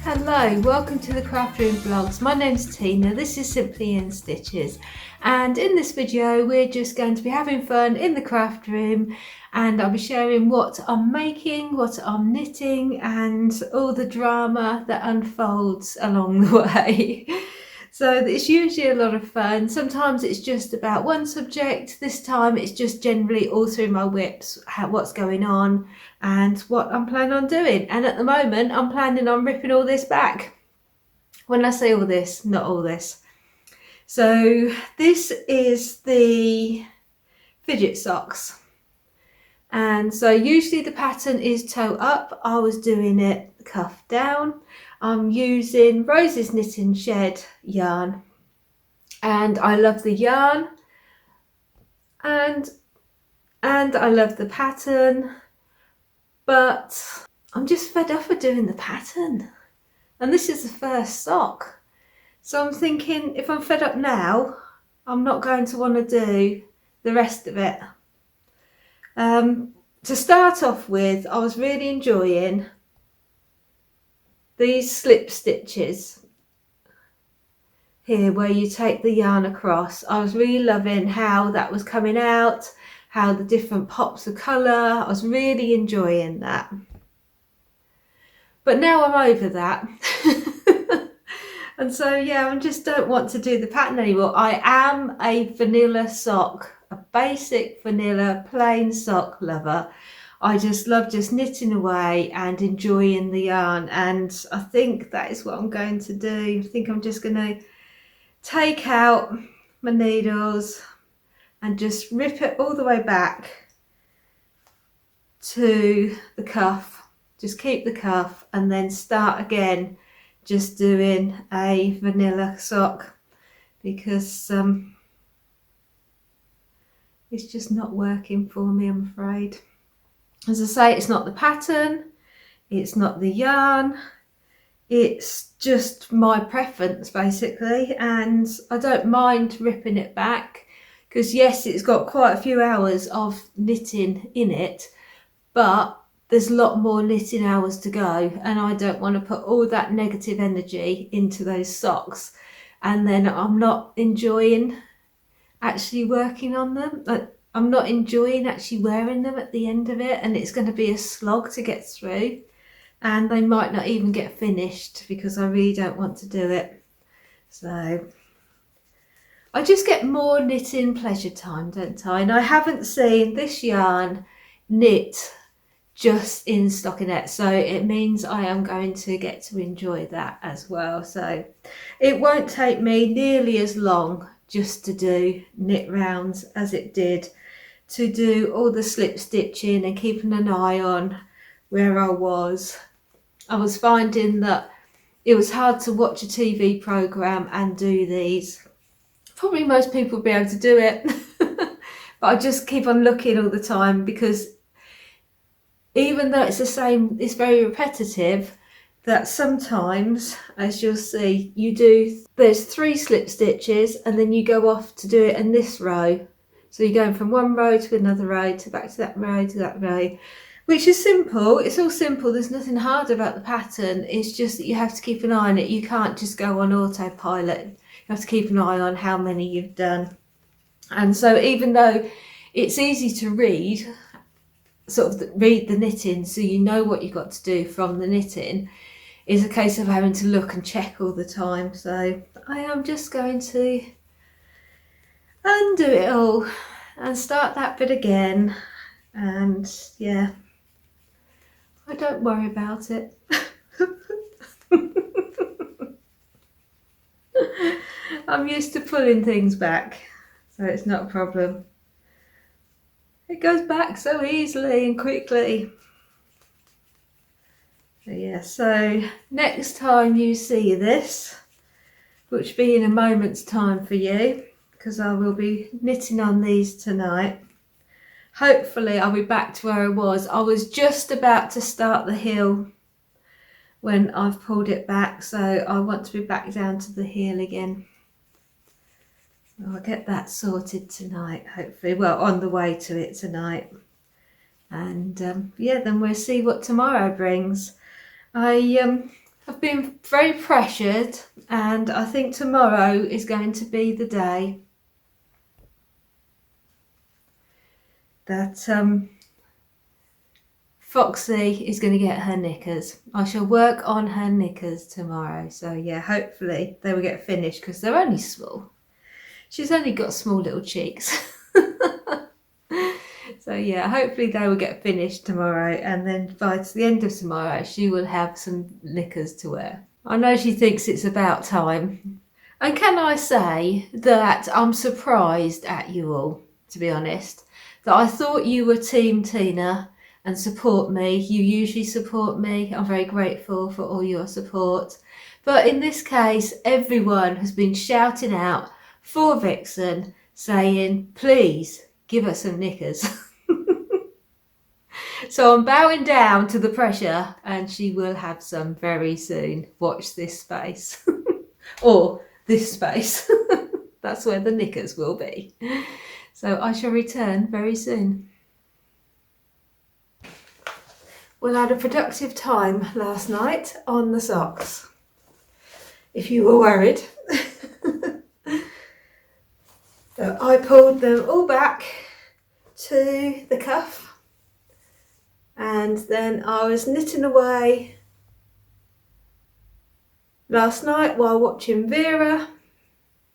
Hello, welcome to the Craft Room Vlogs. My name's Tina, this is Simply in Stitches, and in this video we're just going to be having fun in the craft room, and I'll be sharing what I'm making, what I'm knitting, and all the drama that unfolds along the way. So it's usually a lot of fun. Sometimes it's just about one subject. This time it's just generally all through my whips, what's going on and what I'm planning on doing. And at the moment I'm planning on ripping all this back. When I say all this, not all this. So this is the fidget socks. And so usually the pattern is toe up. I was doing it cuff down. I'm using Rose's Knitting Shed yarn, and I love the yarn and I love the pattern, but I'm just fed up of doing the pattern, and this is the first sock. So I'm thinking, if I'm fed up now, I'm not going to want to do the rest of it. To start off with, I was really enjoying these slip stitches here where you take the yarn across. I was really loving how that was coming out, how the different pops of colour. I was really enjoying that. But now I'm over that. And so yeah, I just don't want to do the pattern anymore. I am a vanilla sock, a basic vanilla plain sock lover. I just love just knitting away and enjoying the yarn, and I think that is what I'm going to do. I think I'm just going to take out my needles and just rip it all the way back to the cuff. Just keep the cuff and then start again just doing a vanilla sock, because it's just not working for me, I'm afraid. As I say, it's not the pattern, it's not the yarn, it's just my preference basically, and I don't mind ripping it back because yes, it's got quite a few hours of knitting in it, but there's a lot more knitting hours to go, and I don't want to put all that negative energy into those socks and then I'm not enjoying actually working on them. I'm not enjoying actually wearing them at the end of it, and it's going to be a slog to get through, and they might not even get finished because I really don't want to do it. So I just get more knitting pleasure time, don't I? And I haven't seen this yarn knit just in stockinette, so it means I am going to get to enjoy that as well. So it won't take me nearly as long just to do knit rounds as it did to do all the slip stitching and keeping an eye on where I was. I was finding that it was hard to watch a TV program and do these. Probably most people will be able to do it, but I just keep on looking all the time, because even though it's the same, it's very repetitive, that sometimes, as you'll see, there's 3 slip stitches and then you go off to do it in this row. So you're going from one row to another row to back to that row to that row, which is simple. It's all simple. There's nothing hard about the pattern. It's just that you have to keep an eye on it. You can't just go on autopilot. You have to keep an eye on how many you've done. And so even though it's easy to read, read the knitting so you know what you've got to do from the knitting, is a case of having to look and check all the time. So I am just going to undo it all and start that bit again, and yeah, I don't worry about it. I'm used to pulling things back, so it's not a problem. It goes back so easily and quickly. So yeah, so next time you see this, which will be in a moment's time for you, because I will be knitting on these tonight. Hopefully I'll be back to where I was. I was just about to start the heel when I've pulled it back, so I want to be back down to the heel again. I'll get that sorted tonight, hopefully. Well, on the way to it tonight. And yeah, then we'll see what tomorrow brings. I I've been very pressured, and I think tomorrow is going to be the day that Foxy is going to get her knickers. I shall work on her knickers tomorrow. So yeah, hopefully they will get finished because they're only small. She's only got small little cheeks. So yeah, hopefully they will get finished tomorrow, and then by the end of tomorrow she will have some knickers to wear. I know she thinks it's about time. And can I say that I'm surprised at you all, to be honest, that I thought you were Team Tina and support me. You usually support me. I'm very grateful for all your support. But in this case, everyone has been shouting out for Vixen, saying, please give us some knickers. So I'm bowing down to the pressure, and she will have some very soon. Watch this space. Or this space. That's where the knickers will be. So I shall return very soon. Well, I had a productive time last night on the socks, if you were worried. So I pulled them all back to the cuff, and then I was knitting away last night while watching Vera.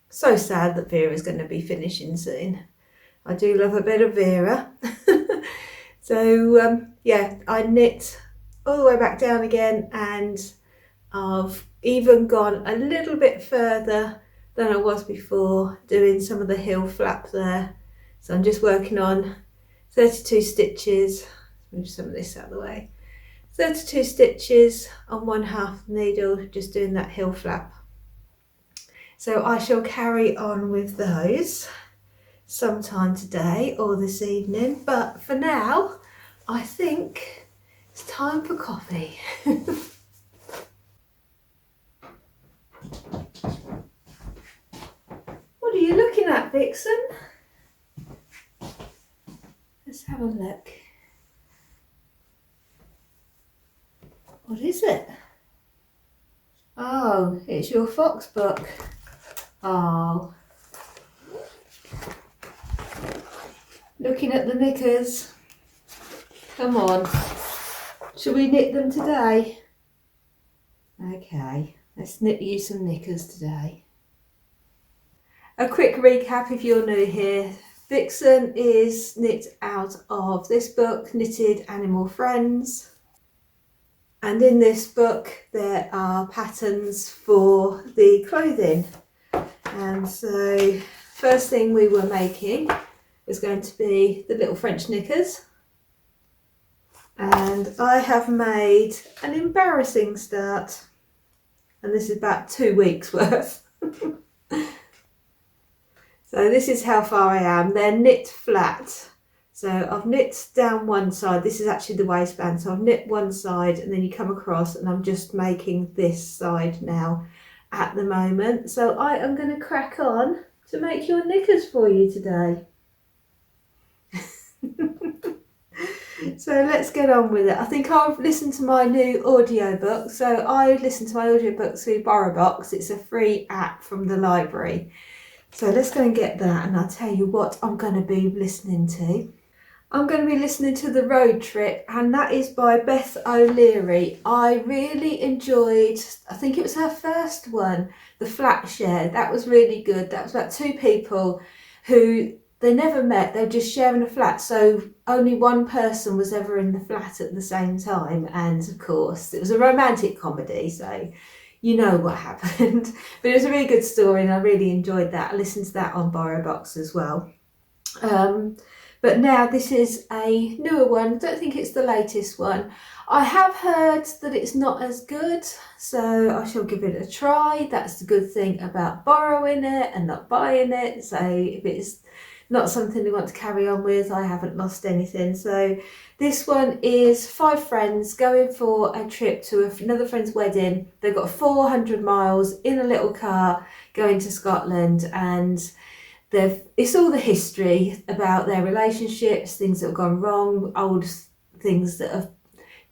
So sad that Vera's going to be finishing soon. I do love a bit of Vera. So yeah, I knit all the way back down again, and I've even gone a little bit further than I was before, doing some of the heel flap there. So I'm just working on 32 stitches. Move some of this out of the way. 32 stitches on 1/2 needle, just doing that heel flap. So I shall carry on with those sometime today or this evening, but for now I think it's time for coffee. What are you looking at, Vixen? Let's have a look. What is it? Oh, it's your fox book. Oh. Looking at the knickers. Come on. Shall we knit them today? Okay, let's knit you some knickers today. A quick recap if you're new here. Vixen is knit out of this book, Knitted Animal Friends. And in this book there are patterns for the clothing. And so first thing we were making was going to be the little French knickers. And I have made an embarrassing start. And this is about 2 weeks worth. So this is how far I am. They're knit flat. So I've knit down one side. This is actually the waistband. So I've knit one side and then you come across, and I'm just making this side now at the moment. So I am going to crack on to make your knickers for you today. So let's get on with it. I think I've listened to my new audiobook. So I listen to my audiobook through BorrowBox. It's a free app from the library. So let's go and get that, and I'll tell you what I'm going to be listening to. I'm going to be listening to The Road Trip, and that is by Beth O'Leary. I really enjoyed, I think it was her first one, The Flat Share. That was really good. That was about 2 people who they never met. They were just sharing a flat. So only one person was ever in the flat at the same time. And of course, it was a romantic comedy. So you know what happened. But it was a really good story, and I really enjoyed that. I listened to that on BorrowBox as well. But now this is a newer one. I don't think it's the latest one. I have heard that it's not as good, so I shall give it a try. That's the good thing about borrowing it and not buying it. So if it's not something we want to carry on with, I haven't lost anything. So this one is 5 friends going for a trip to another friend's wedding. They've got 400 miles in a little car going to Scotland, and it's all the history about their relationships, things that have gone wrong, old things that have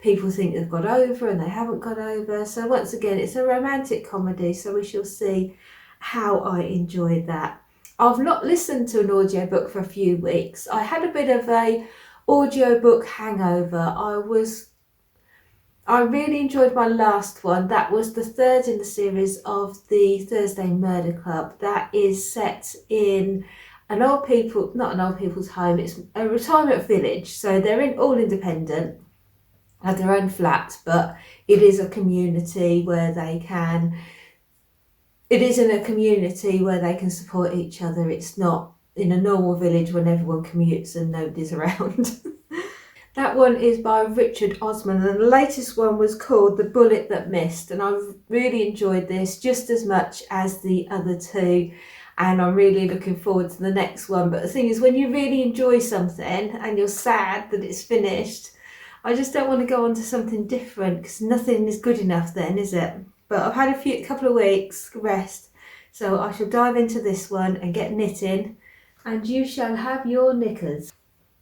people think they've got over and they haven't got over. So once again, it's a romantic comedy, so we shall see how I enjoyed that. I've not listened to an audiobook for a few weeks. I had a bit of a audiobook hangover. I really enjoyed my last one. That was the third in the series of the Thursday Murder Club. That is set in not an old people's home, it's a retirement village. So they're all independent, have their own flats, but it is a community where they can support each other. It's not in a normal village when everyone commutes and nobody's around. That one is by Richard Osman, and the latest one was called The Bullet That Missed, and I really enjoyed this just as much as the other two, and I'm really looking forward to the next one. But the thing is, when you really enjoy something and you're sad that it's finished, I just don't want to go on to something different, because nothing is good enough then, is it? But I've had a couple of weeks rest, so I shall dive into this one and get knitting, and you shall have your knickers.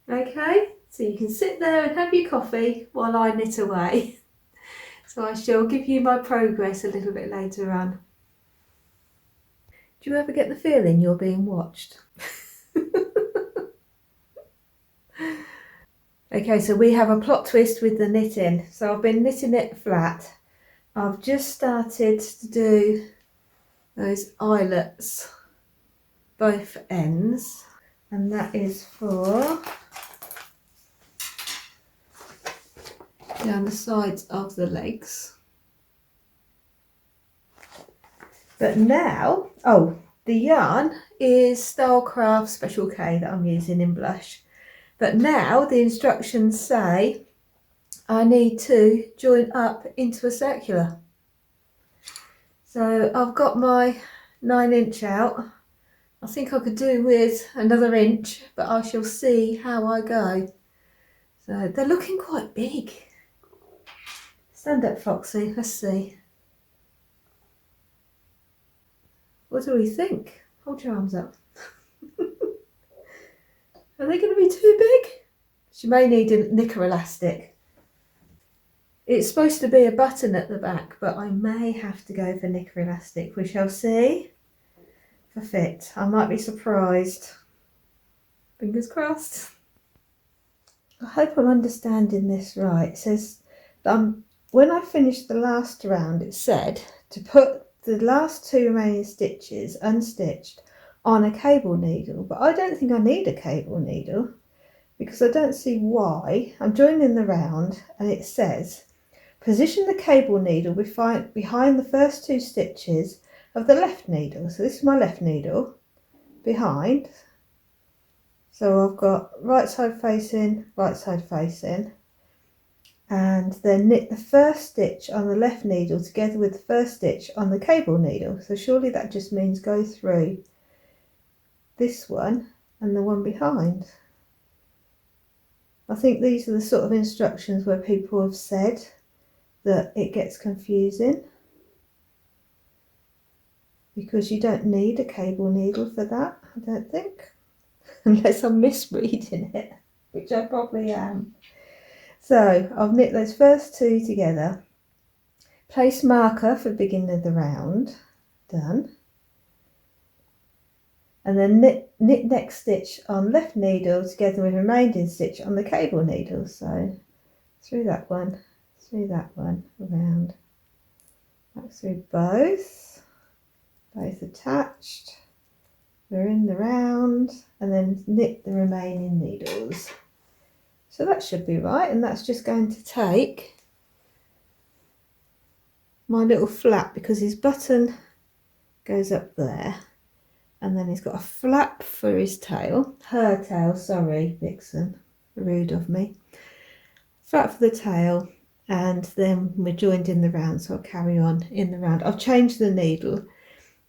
Okay? So you can sit there and have your coffee while I knit away. So I shall give you my progress a little bit later on. Do you ever get the feeling you're being watched? Okay, so we have a plot twist with the knitting. So I've been knitting it flat. I've just started to do those eyelets, both ends, and that is for down the sides of the legs. But now, the yarn is Stylecraft Special K that I'm using in blush. But now the instructions say I need to join up into a circular. So I've got my 9" out. I think I could do with another inch, but I shall see how I go. So they're looking quite big. Stand up, Foxy, let's see. What do we think? Hold your arms up. Are they going to be too big? She may need a knicker elastic. It's supposed to be a button at the back, but I may have to go for knicker elastic. We shall see. For fit, I might be surprised. Fingers crossed. I hope I'm understanding this right. It says that when I finished the last round, it said to put the last 2 remaining stitches unstitched on a cable needle, but I don't think I need a cable needle because I don't see why. I'm joining the round and it says position the cable needle behind the first 2 stitches of the left needle. So this is my left needle behind. So I've got right side facing, and then knit the first stitch on the left needle together with the first stitch on the cable needle. So surely that just means go through this one and the one behind. I think these are the sort of instructions where people have said that it gets confusing, because you don't need a cable needle for that, I don't think, unless I'm misreading it, which I probably am. So I've knit those first 2 together, place marker for beginning of the round, done, and then knit next stitch on left needle together with remaining stitch on the cable needle. So through that one, around, back through both attached, we're in the round, and then knit the remaining needles. So that should be right, and that's just going to take my little flap, because his button goes up there, and then he's got a flap for his tail, her tail, sorry Vixen, rude of me, flap for the tail, and then we're joined in the round, so I'll carry on in the round. I've changed the needle.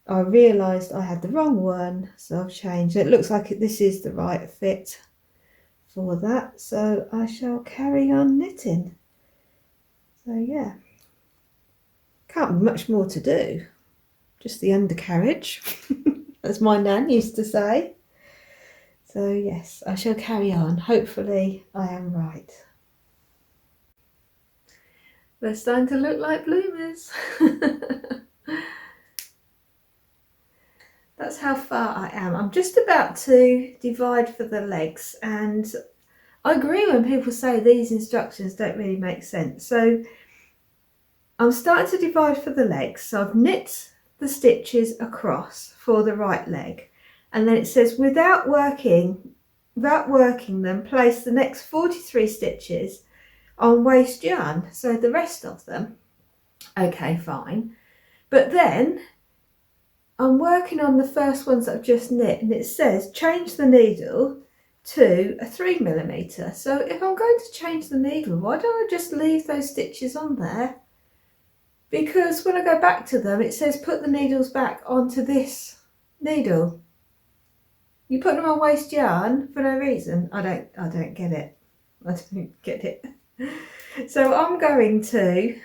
I realised I had the wrong one, so I've changed it. It looks like this is the right fit for that, so I shall carry on knitting. So yeah, can't be much more to do, just the undercarriage as my nan used to say. So yes, I shall carry on. Hopefully I am right. They're starting to look like bloomers. That's how far I am. I'm just about to divide for the legs, and I agree when people say these instructions don't really make sense. So I'm starting to divide for the legs. So I've knit the stitches across for the right leg, and then it says without working them, place the next 43 stitches on waste yarn. So the rest of them, okay, fine. But then I'm working on the first ones that I've just knit, and it says change the needle to a 3mm. So if I'm going to change the needle, why don't I just leave those stitches on there? Because when I go back to them, it says put the needles back onto this needle. You put them on waste yarn for no reason. I don't get it. I don't get it. So I'm going to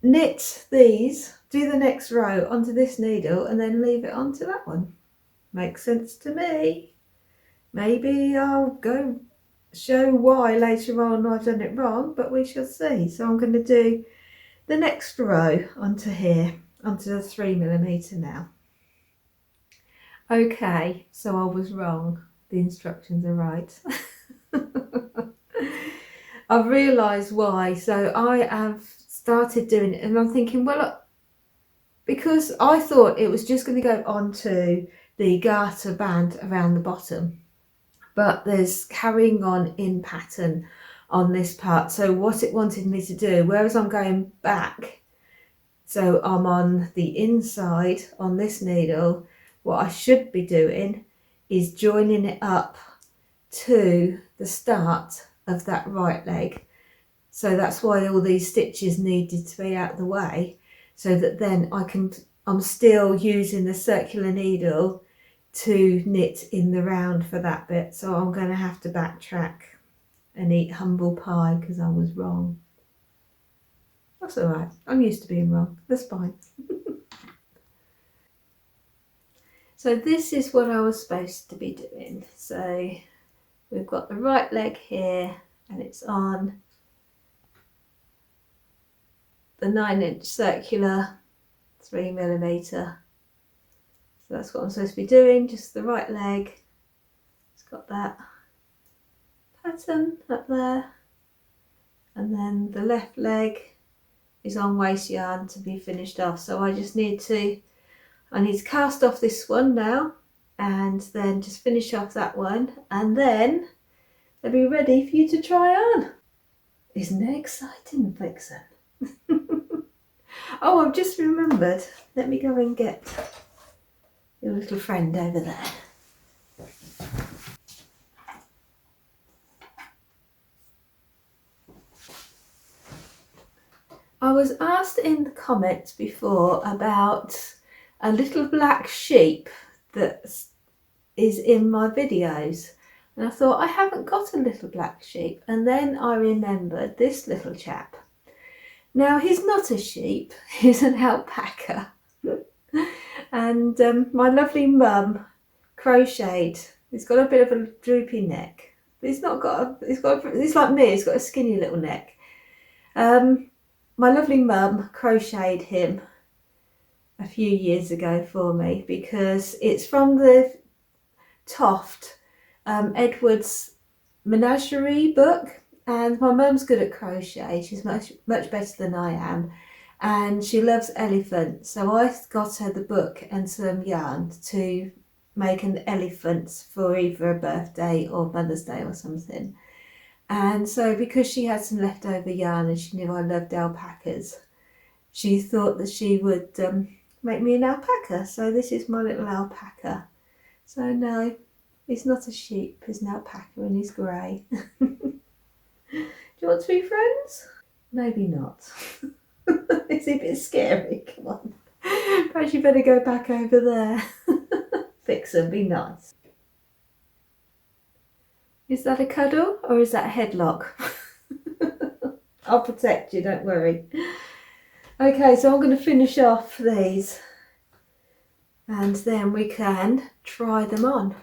knit these, do the next row onto this needle, and then leave it onto that one. Makes sense to me. Maybe I'll go show why later on I've done it wrong, but we shall see. So I'm going to do the next row onto here, onto the 3mm now. Okay, so I was wrong. The instructions are right. I've realised why. So I have started doing it, and I'm thinking, well, because I thought it was just going to go onto the garter band around the bottom, but there's carrying on in pattern on this part. So what it wanted me to do, whereas I'm going back, so I'm on the inside on this needle, what I should be doing is joining it up to the start of that right leg. So that's why all these stitches needed to be out of the way, so that then I'm still using the circular needle to knit in the round for that bit. So I'm going to have to backtrack and eat humble pie because I was wrong. That's all right. I'm used to being wrong. That's fine. So this is what I was supposed to be doing. So we've got the right leg here, and it's on the 9-inch circular 3mm. So that's what I'm supposed to be doing, just the right leg. It's got that pattern up there, and then the left leg is on waste yarn to be finished off. So I need to cast off this one now, and then just finish off that one, and then they'll be ready for you to try on. Isn't it exciting, Vixen? Oh, I've just remembered. Let me go and get your little friend over there. I was asked in the comments before about a little black sheep that is in my videos, and I thought I haven't got a little black sheep, and then I remembered this little chap. Now he's not a sheep, he's an alpaca. And my lovely mum crocheted. He's got a bit of a droopy neck. He's like me, he's got a skinny little neck. My lovely mum crocheted him a few years ago for me because it's from the Toft Edwards Menagerie book, and my mum's good at crochet. She's much better than I am, and she loves elephants, so I got her the book and some yarn to make an elephant for either a birthday or Mother's Day or something. And so because she had some leftover yarn and she knew I loved alpacas, she thought that she would make me an alpaca. So this is my little alpaca. So no, he's not a sheep, he's an alpaca, and he's grey. Do you want to be friends? Maybe not. It's a bit scary, come on. Perhaps you better go back over there. Vixen, be nice. Is that a cuddle or is that a headlock? I'll protect you, don't worry. Okay, so I'm going to finish off these and then we can try them on.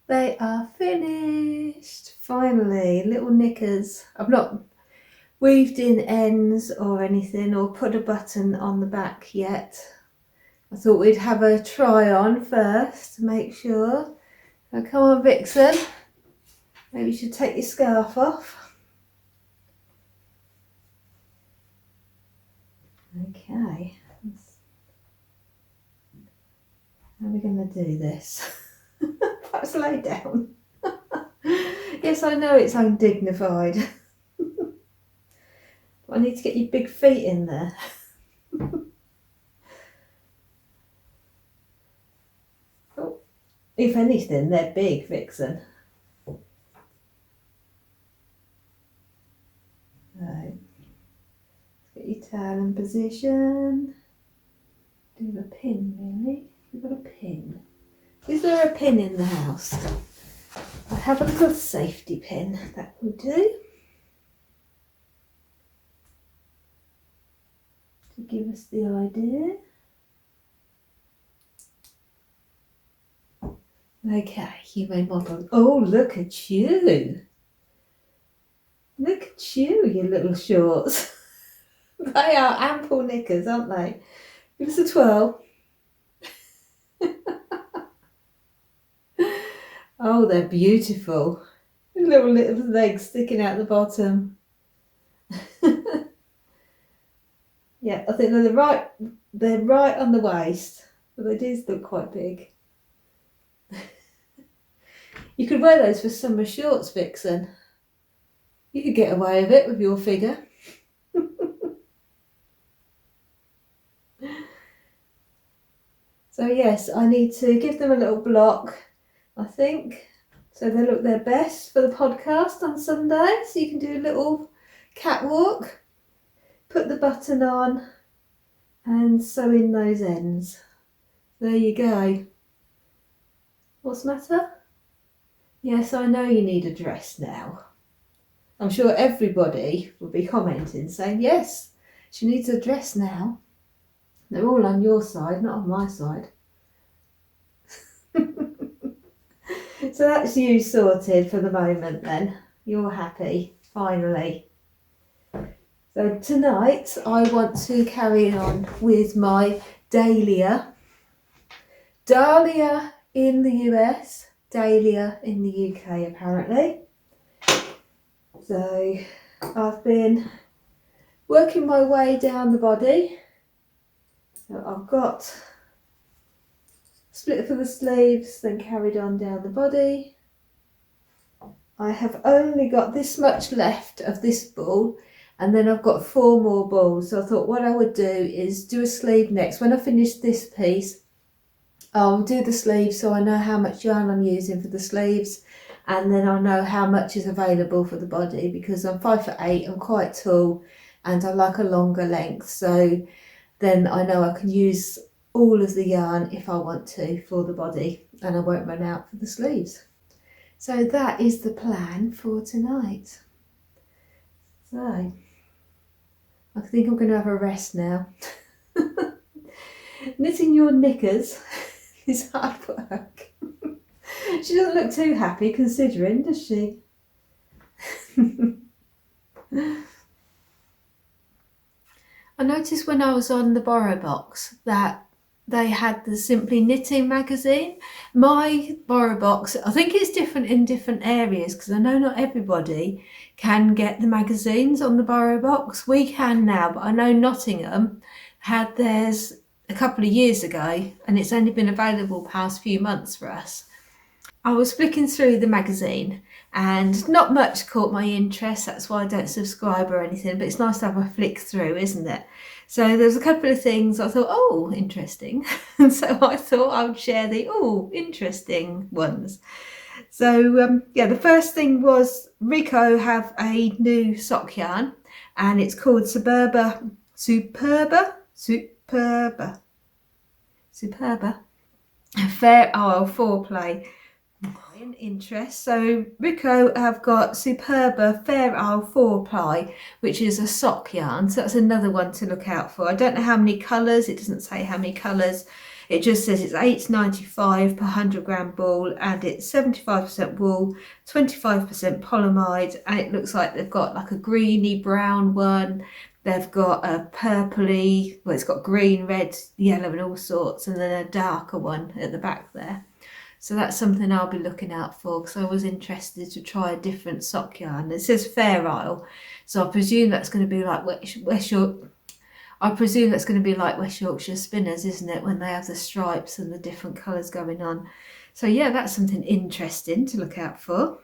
They are finished, finally, little knickers. I've not weaved in ends or anything, or put a button on the back yet. I thought we'd have a try on first to make sure. So come on, Vixen. Maybe you should take your scarf off. Okay. How are we going to do this? Perhaps lay down. Yes, I know it's undignified. I need to get your big feet in there. Oh, if anything, they're big, Vixen. Right. Let's get your tail in position. Do a pin, really. We've got a pin. Is there a pin in the house? I have a little safety pin. That will do. To give us the idea. Okay, you may model. Oh, look at you. Look at you, you little shorts. They are ample knickers, aren't they? Give us a twirl. Oh, they're beautiful. Little legs sticking out the bottom. Yeah, I think they're right on the waist, but they do look quite big. You could wear those for summer shorts, Vixen. You could get away with it with your figure. So yes, I need to give them a little block, I think, so they look their best for the podcast on Sunday. So you can do a little catwalk, put the button on and sew in those ends. There you go. What's the matter? Yes, I know you need a dress now. I'm sure everybody will be commenting saying, yes, she needs a dress now. They're all on your side, not on my side. So that's you sorted for the moment then. You're happy, finally. So tonight I want to carry on with my Dahlia. Dahlia in the US, Dahlia in the UK apparently. So I've been working my way down the body. So I've got split for the sleeves, then carried on down the body. I have only got this much left of this ball, and then I've got 4 more balls. So I thought what I would do is do a sleeve next. When I finish this piece, I'll do the sleeve so I know how much yarn I'm using for the sleeves, and then I'll know how much is available for the body, because I'm 5'8", I'm quite tall and I like a longer length, so then I know I can use all of the yarn if I want to for the body, and I won't run out for the sleeves. So that is the plan for tonight. So I think I'm going to have a rest now. Knitting your knickers is hard work. She doesn't look too happy considering, does she? I noticed when I was on the Borrow Box that they had the Simply Knitting magazine. My Borrow Box, I think it's different in different areas, because I know not everybody can get the magazines on the Borrow Box. We can now, but I know Nottingham had theirs a couple of years ago, and it's only been available past few months for us. I was flicking through the magazine and not much caught my interest. That's why I don't subscribe or anything, but it's nice to have a flick through, isn't it? So there's a couple of things I thought, oh, interesting. And so I thought I would share the, oh, interesting ones. So yeah, the first thing was Rico have a new sock yarn, and it's called Superba Fair Isle Foreplay. Interest. So Rico have got Superba Fair Isle 4-ply, which is a sock yarn, so that's another one to look out for. I don't know how many colours, it doesn't say how many colours. It just says it's 8.95 per 100 gram ball, and it's 75% wool, 25% polyamide, and it looks like they've got like a greeny brown one. They've got a purpley, well, it's got green, red, yellow and all sorts, and then a darker one at the back there. So that's something I'll be looking out for, because I was interested to try a different sock yarn. It says Fair Isle, so I presume that's going to be like West Yorkshire spinners, isn't it, when they have the stripes and the different colours going on. So yeah, that's something interesting to look out for.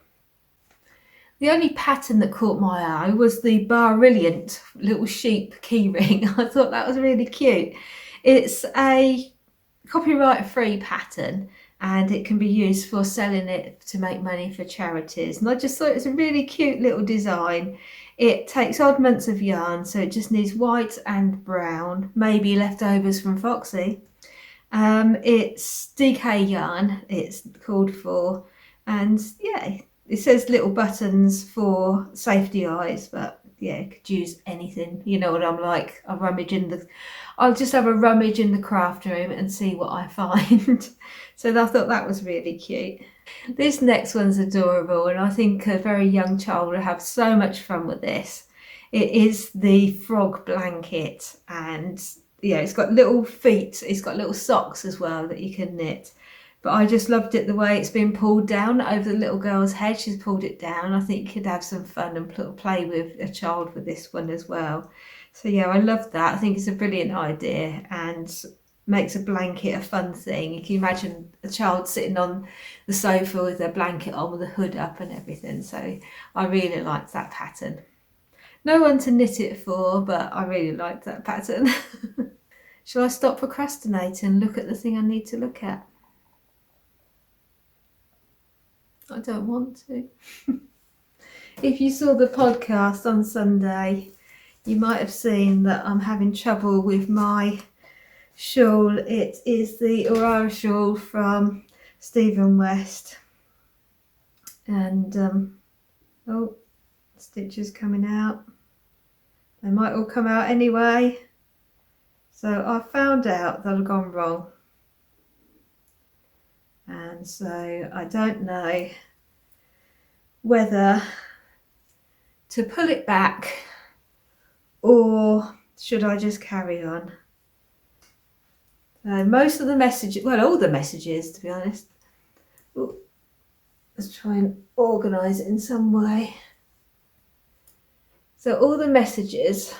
The only pattern that caught my eye was the Brilliant little sheep keyring. I thought that was really cute. It's a copyright-free pattern, and it can be used for selling it to make money for charities. And I just thought it's a really cute little design. It takes oddments of yarn, so it just needs white and brown, maybe leftovers from Foxy. It's DK yarn it's called for, and yeah, it says little buttons for safety eyes, but yeah, could use anything. You know what I'm like. I'll just have a rummage in the craft room and see what I find. So I thought that was really cute. This next one's adorable, and I think a very young child will have so much fun with this. It is the frog blanket, and yeah, it's got little feet, it's got little socks as well that you can knit. But I just loved it the way it's been pulled down over the little girl's head. She's pulled it down. I think you could have some fun and play with a child with this one as well. So yeah, I love that. I think it's a brilliant idea and makes a blanket a fun thing. You can imagine a child sitting on the sofa with their blanket on with the hood up and everything. So I really liked that pattern. No one to knit it for, but I really liked that pattern. Shall I stop procrastinating and look at the thing I need to look at? I don't want to. If you saw the podcast on Sunday, you might have seen that I'm having trouble with my shawl. It is the Arurora shawl from Stephen West, and oh, stitches coming out. They might all come out anyway. So I found out that I've gone wrong, and so I don't know whether to pull it back or should I just carry on. Most of the messages, well, all the messages to be honest. Ooh, let's try and organise it in some way. So all the messages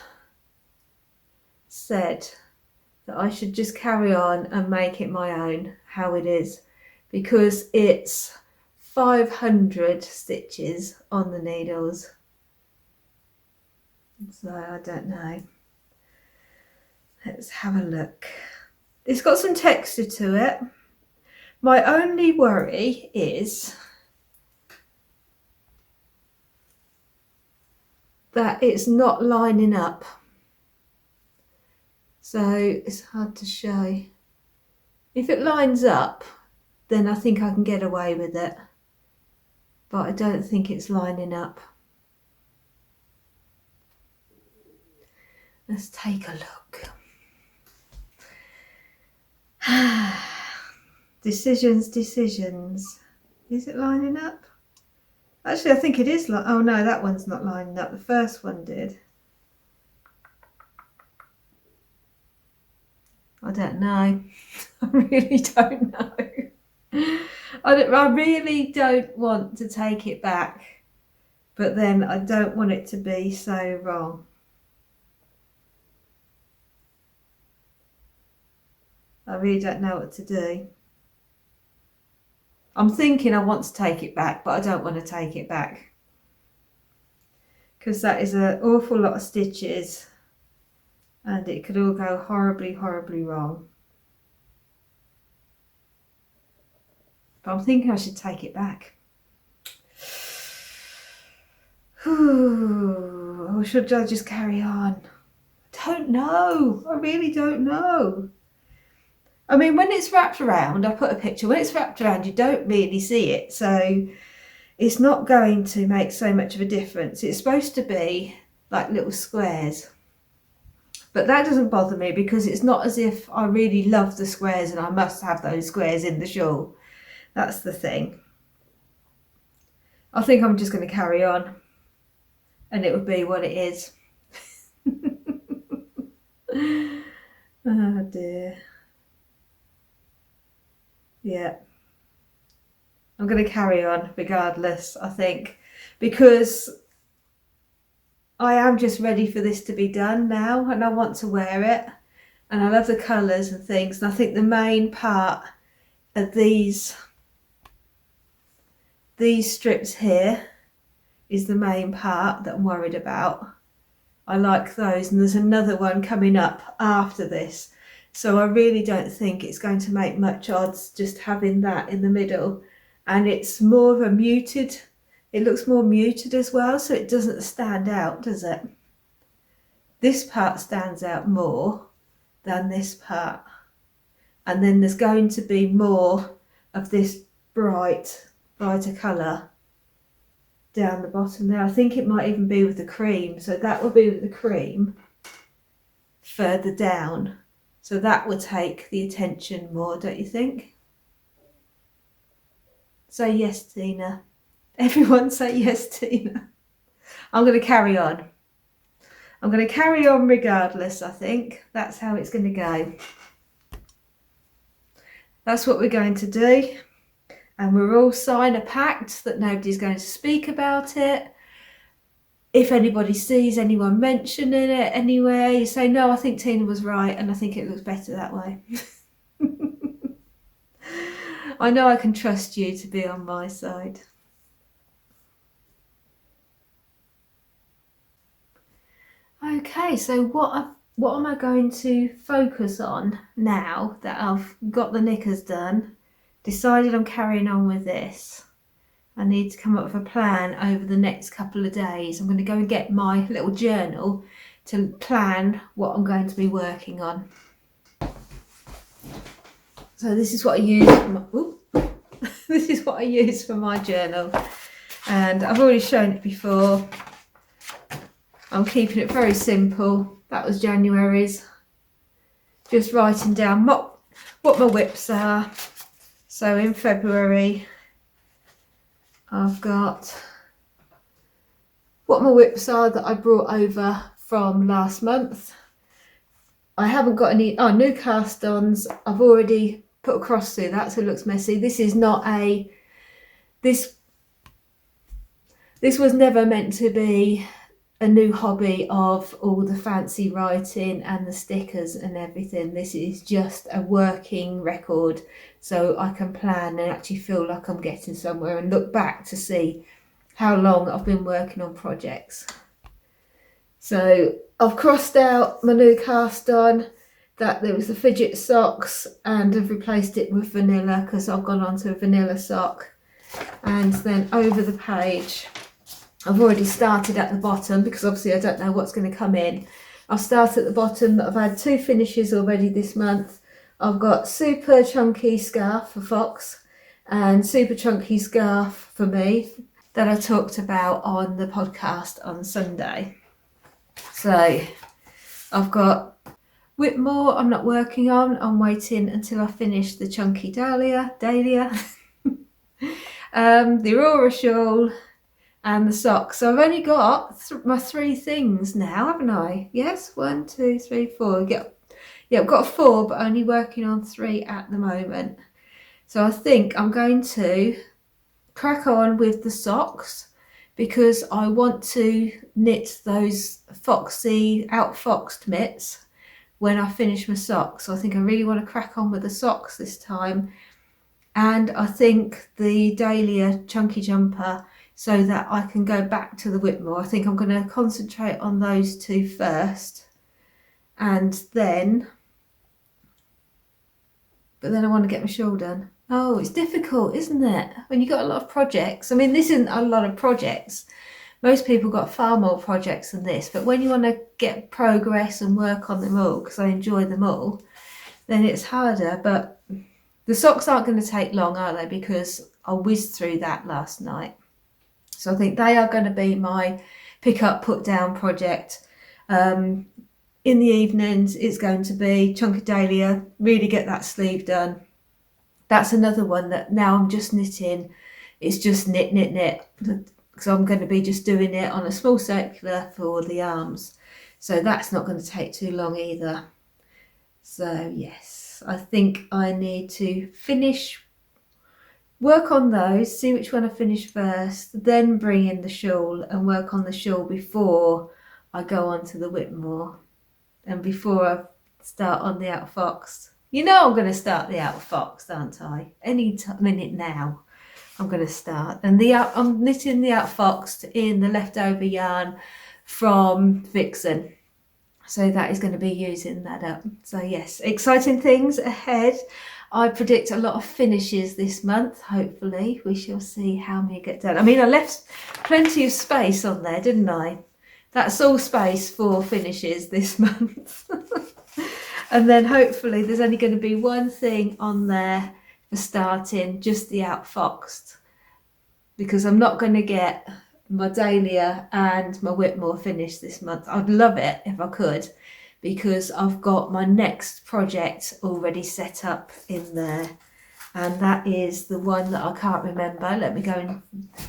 said that I should just carry on and make it my own, how it is, because it's 500 stitches on the needles. So I don't know. Let's have a look. It's got some texture to it. My only worry is that it's not lining up. So it's hard to show. If it lines up, then I think I can get away with it. But I don't think it's lining up. Let's take a look. Decisions. Is it lining up? Actually, I think it is. Oh no, that one's not lining up. The first one did. I don't know. I really don't know. I really don't want to take it back, but then I don't want it to be so wrong. I really don't know what to do. I'm thinking I want to take it back, but I don't want to take it back, because that is an awful lot of stitches and it could all go horribly, horribly wrong. But I'm thinking I should take it back. Or should I just carry on? I don't know. I really don't know. I mean, when it's wrapped around, I put a picture, when it's wrapped around you don't really see it, so it's not going to make so much of a difference. It's supposed to be like little squares, But that doesn't bother me because it's not as if I really love the squares and I must have those squares in the shawl. That's the thing. I think I'm just going to carry on and it would be what it is. Oh dear. Yeah. I'm going to carry on regardless, I think, because I am just ready for this to be done now and I want to wear it. And I love the colours and things. And I think the main part of these strips here is the main part that I'm worried about. I like those, and there's another one coming up after this. So I really don't think it's going to make much odds just having that in the middle. And it's more of a muted, it looks more muted as well, so it doesn't stand out, does it? This part stands out more than this part. And then there's going to be more of this brighter colour down the bottom there. I think it might even be with the cream. So that will be with the cream further down. So that will take the attention more, don't you think? Say yes, Tina. Everyone say yes, Tina. I'm going to carry on. I'm going to carry on regardless, I think. That's how it's going to go. That's what we're going to do. And we'll all sign a pact that nobody's going to speak about it. If anybody sees anyone mentioning it anywhere, you say, no, I think Tina was right and I think it looks better that way. I know I can trust you to be on my side. Okay, so what am I going to focus on now that I've got the knickers done? Decided I'm carrying on with this. I need to come up with a plan over the next couple of days. I'm going to go and get my little journal to plan what I'm going to be working on. So this is what I use for my, this is what I use for my journal, and I've already shown it before. I'm keeping it very simple. That was January's. Just writing down what my whips are. So in February, I've got what my whips are that I brought over from last month. I haven't got any new cast-ons. I've already put a cross through that, so it looks messy. This is not a this was never meant to be a new hobby of all the fancy writing and the stickers and everything. This is just a working record, so I can plan and actually feel like I'm getting somewhere and look back to see how long I've been working on projects. So I've crossed out my new cast on that there was the Fidget socks, and I've replaced it with vanilla because I've gone on to a vanilla sock. And then over the page, I've already started at the bottom because obviously I don't know what's going to come in. I'll start at the bottom. I've had 2 finishes already this month. I've got super chunky scarf for Fox and super chunky scarf for me that I talked about on the podcast on Sunday. So I've got Whitmore I'm not working on. I'm waiting until I finish the chunky Dahlia. The Arurora shawl and the socks. So I've only got my 3 things now, haven't I? Yes, 1, 2, 3, 4. Yeah, I've got 4, but only working on 3 at the moment. So I think I'm going to crack on with the socks because I want to knit those foxy, outfoxed mitts when I finish my socks. So I think I really want to crack on with the socks this time. And I think the Dahlia chunky jumper, so that I can go back to the Whitmore. I think I'm going to concentrate on those 2 first, and then, but then I want to get my shawl done. Oh, it's difficult, isn't it? When you've got a lot of projects. I mean, this isn't a lot of projects. Most people got far more projects than this, but when you want to get progress and work on them all, because I enjoy them all, then it's harder. But the socks aren't going to take long, are they? Because I whizzed through that last night. So I think they are going to be my pick up, put down project in in the evenings it's going to be chunk of Dahlia, really get that sleeve done. That's another one that now I'm just knitting. It's just knit, because I'm going to be just doing it on a small circular for the arms. So that's not going to take too long either. So yes, I think I need to work on those, see which one I finish first, then bring in the shawl and work on the shawl before I go on to the Whitmore and before I start on the Out Fox. You know I'm going to start the Out Fox, aren't I? Any minute now I'm going to start. And I'm knitting the Out Fox in the leftover yarn from Vixen. So that is going to be using that up. So yes, exciting things ahead. I predict a lot of finishes this month, hopefully. We shall see how many get done. I mean, I left plenty of space on there, didn't I? That's all space for finishes this month. And then hopefully there's only going to be one thing on there for starting, just the Outfoxed, because I'm not going to get my Dahlia and my Whitmore finished this month. I'd love it if I could, because I've got my next project already set up in there, and that is the one that I can't remember. Let me go and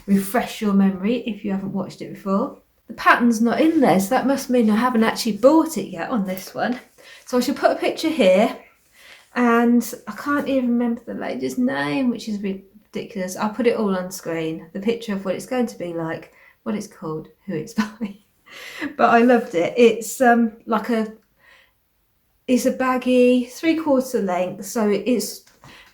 refresh your memory if you haven't watched it before. The pattern's not in there, so that must mean I haven't actually bought it yet on this one. So I should put a picture here, and I can't even remember the lady's name, which is ridiculous. I'll put it all on screen, the picture of what it's going to be like, what it's called, who it's by. But I loved it. It's it's a baggy 3/4 length, so it's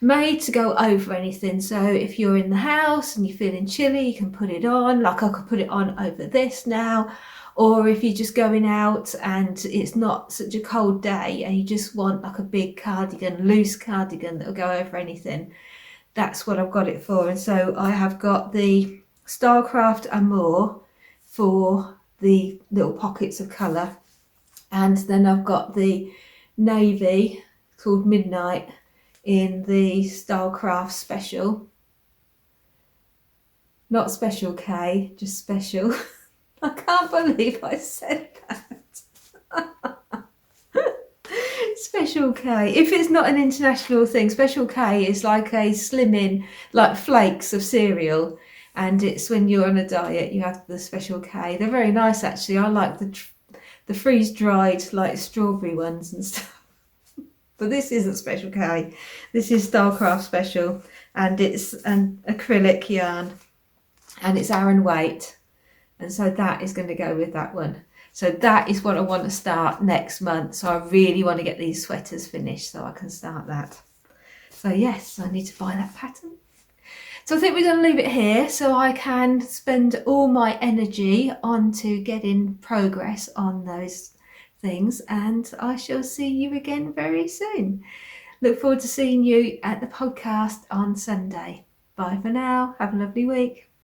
made to go over anything. So if you're in the house and you're feeling chilly, you can put it on. Like I could put it on over this now, or if you're just going out and it's not such a cold day and you just want like a big cardigan, loose cardigan that'll go over anything, that's what I've got it for. And so I have got the Starcraft and more for the little pockets of colour, and then I've got the navy called Midnight in the Starcraft Special, not Special K, just Special. I can't believe I said that. Special K. If it's not an international thing, Special K is like a slimming, like flakes of cereal, and it's when you're on a diet you have the Special K. They're very nice actually. I like the freeze-dried like strawberry ones and stuff. But this isn't Special K. This is Starcraft Special, and it's an acrylic yarn, and it's Aran weight. And so that is going to go with that one. So that is what I want to start next month. So I really want to get these sweaters finished so I can start that. So yes, I need to buy that pattern. So I think we're going to leave it here so I can spend all my energy onto getting progress on those things. And I shall see you again very soon. Look forward to seeing you at the podcast on Sunday. Bye for now. Have a lovely week.